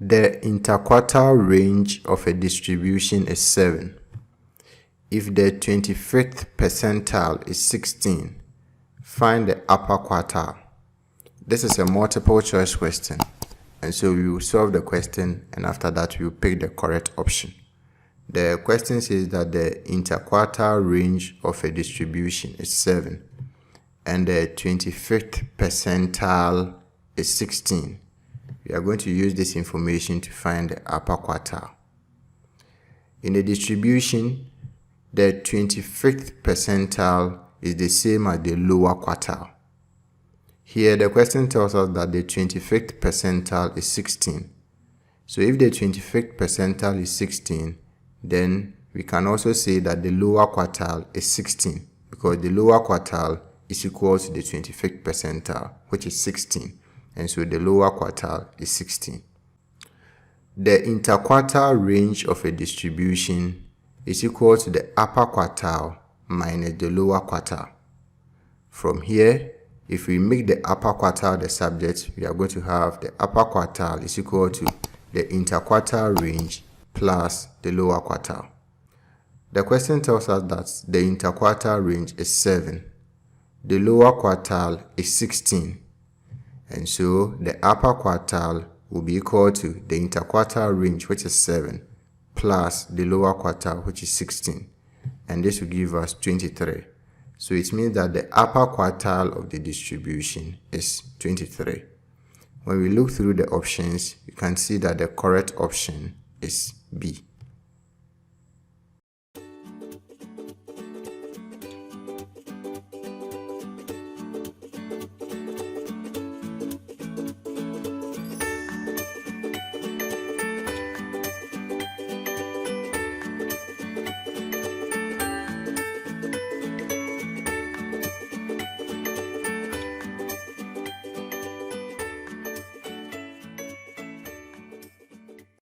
The interquartile range of a distribution is 7. If the 25th percentile is 16, find the upper quartile. This is a multiple choice question, and so we will solve the question, and after that we will pick the correct option. The question says that the interquartile range of a distribution is 7 and the 25th percentile is 16. We are going to use this information to find the upper quartile. In a distribution, the 25th percentile is the same as the lower quartile. Here the question tells us that the 25th percentile is 16. So if the 25th percentile is 16, then we can also say that the lower quartile is 16, because the lower quartile is equal to the 25th percentile, which is 16. And so the lower quartile is 16. The interquartile range of a distribution is equal to the upper quartile minus the lower quartile. From here, if we make the upper quartile the subject, we are going to have the upper quartile is equal to the interquartile range plus the lower quartile. The question tells us that the interquartile range is 7. The lower quartile is 16. And so the upper quartile will be equal to the interquartile range, which is 7, plus the lower quartile, which is 16. And this will give us 23. So it means that the upper quartile of the distribution is 23. When we look through the options, you can see that the correct option is B.